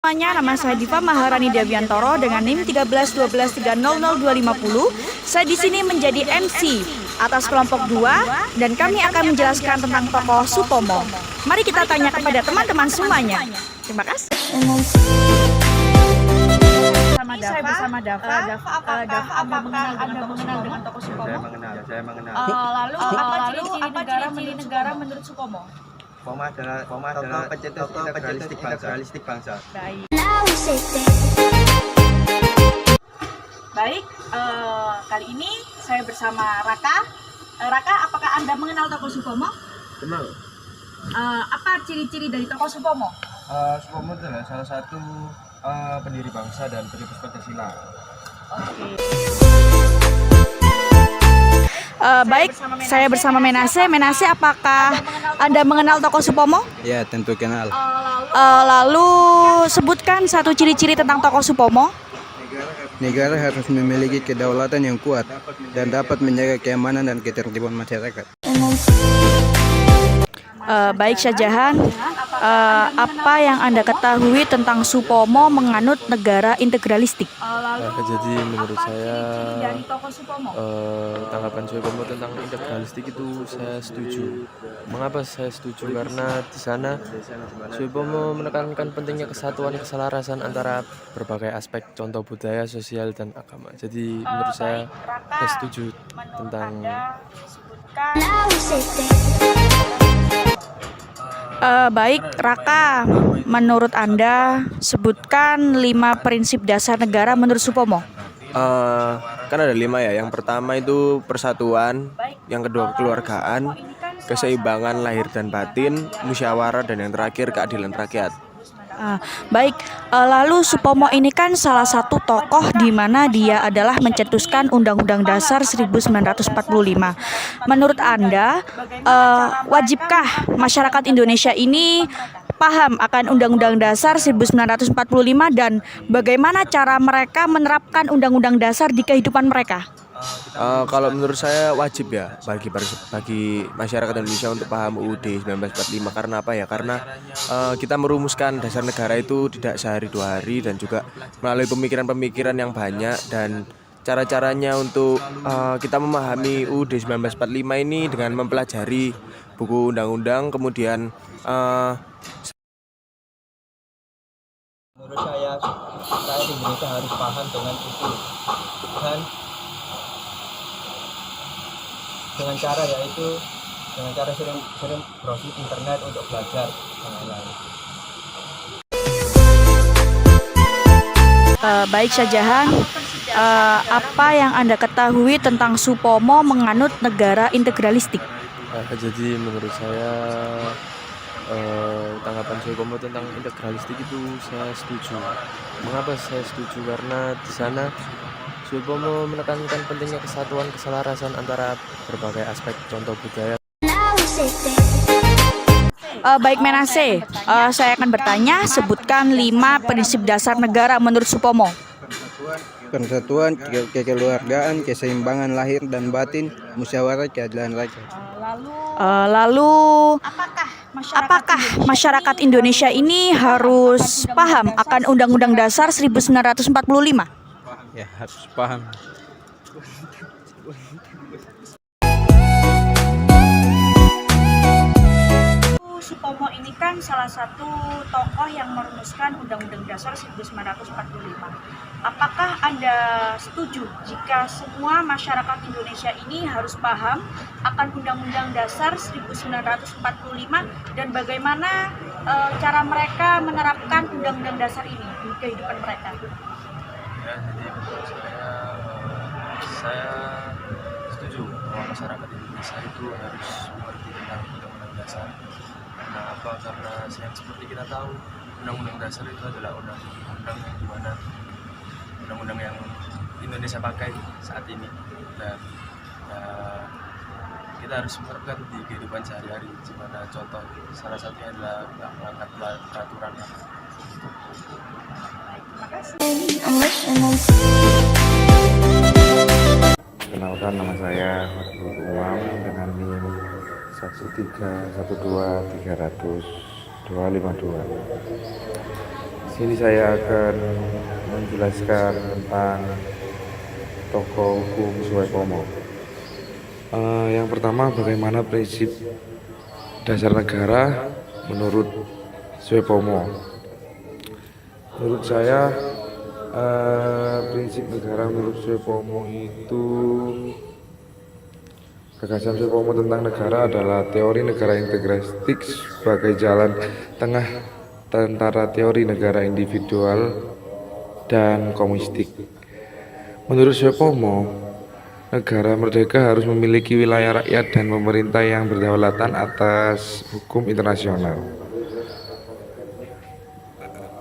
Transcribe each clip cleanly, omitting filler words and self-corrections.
Semuanya, nama saya Diva Maharani Deviantoro dengan NIM 1312300250. Saya di sini menjadi MC atas kelompok 2 dan kami akan menjelaskan tentang tokoh Supomo. Mari kita tanya kepada teman-teman semuanya. Terima kasih. Saya bersama Dava. Dava, apakah Anda mengenal dengan tokoh Supomo? Saya mengenal. Lalu apa ciri-ciri negara menurut Supomo? Supomo adalah tokoh pencetus integralistik bangsa. Baik, kali ini saya bersama Raka. Raka, apakah Anda mengenal tokoh Supomo? Kenal. Apa ciri-ciri dari tokoh Supomo? Supomo adalah salah satu pendiri bangsa dan pencetus Pancasila. Oke. Baik, saya bersama Menase. Menase, apakah Anda mengenal tokoh Supomo? Ya, tentu kenal. Lalu sebutkan satu ciri-ciri tentang tokoh Supomo. Negara harus memiliki kedaulatan yang kuat dan dapat menjaga keamanan dan ketertiban masyarakat. Baik, Syajahan, apa yang Anda ketahui tentang Supomo menganut negara integralistik? Jadi menurut saya dari tokoh Supomo. tanggapan Supomo tentang integralistik itu saya setuju. Mengapa saya setuju? Karena di sana Supomo menekankan pentingnya kesatuan keselarasan antara berbagai aspek, contoh budaya, sosial, dan agama. Jadi menurut saya setuju tentang Baik, Raka, menurut Anda sebutkan 5 prinsip dasar negara menurut Supomo. kan ada 5 ya. Yang pertama itu persatuan, yang kedua kekeluargaan, keseimbangan lahir dan batin, musyawarah, dan yang terakhir keadilan rakyat. Baik, lalu Supomo ini kan salah satu tokoh di mana dia adalah mencetuskan Undang-Undang Dasar 1945. Menurut Anda, wajibkah masyarakat Indonesia ini paham akan Undang-Undang Dasar 1945 dan bagaimana cara mereka menerapkan Undang-Undang Dasar di kehidupan mereka? Kalau menurut saya wajib ya bagi masyarakat Indonesia untuk paham UUD 1945. Karena apa ya? Karena kita merumuskan dasar negara itu tidak sehari 2 hari dan juga melalui pemikiran-pemikiran yang banyak, dan cara-caranya untuk kita memahami UUD 1945 ini dengan mempelajari buku undang-undang, kemudian menurut saya rakyat Indonesia harus paham dengan itu, dan dengan cara sering browsing internet untuk belajar dan lain-lain. Baik, Syajahan, apa yang Anda ketahui tentang Supomo menganut negara integralistik? Jadi menurut saya tanggapan Supomo tentang integralistik itu saya setuju. Mengapa saya setuju? Karena di sana Supomo menekankan pentingnya kesatuan keselarasan antara berbagai aspek, contoh budaya. Baik, Menase, saya akan bertanya, sebutkan 5 prinsip dasar negara menurut Supomo. Persatuan, kekeluargaan, keseimbangan lahir dan batin, musyawarah, keadilan rakyat. Lalu, apakah masyarakat Indonesia ini harus paham akan Undang-Undang Dasar 1945? Ya, harus paham. Supomo ini kan salah satu tokoh yang merumuskan Undang-Undang Dasar 1945. Apakah Anda setuju jika semua masyarakat Indonesia ini harus paham akan Undang-Undang Dasar 1945 dan bagaimana cara mereka menerapkan Undang-Undang Dasar ini di kehidupan mereka? Ya, jadi menurut saya setuju bahwa masyarakat Indonesia itu harus mengerti tentang Undang-Undang Dasar. Karena apa? Karena yang seperti kita tahu, Undang-Undang Dasar itu adalah undang-undang yang dimana undang-undang yang Indonesia pakai saat ini, dan kita harus menerapkan di kehidupan sehari-hari. Dimana contoh salah satunya adalah melanggar peraturan. Kenalkan, nama saya Abdul Umam dengan NIM 1312300 252. sini saya akan menjelaskan tentang tokoh hukum Suepomo. Yang pertama, bagaimana prinsip dasar negara menurut Suepomo. Menurut saya, prinsip negara menurut Suepomo itu, gagasan Suepomo tentang negara adalah teori negara integrastik sebagai jalan tengah antara teori negara individual dan komunistik. Menurut Suepomo, negara merdeka harus memiliki wilayah rakyat dan pemerintah yang berkedaulatan atas hukum internasional.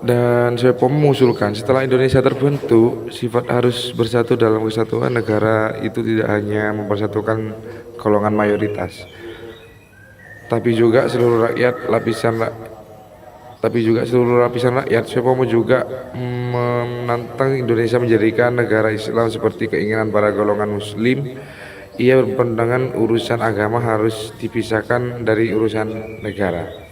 Dan Suepomo mengusulkan setelah Indonesia terbentuk, sifat harus bersatu dalam kesatuan negara itu tidak hanya mempersatukan golongan mayoritas, tapi juga seluruh lapisan rakyat. Suepomo juga menantang Indonesia menjadikan negara Islam seperti keinginan para golongan Muslim. Ia berpandangan urusan agama harus dipisahkan dari urusan negara.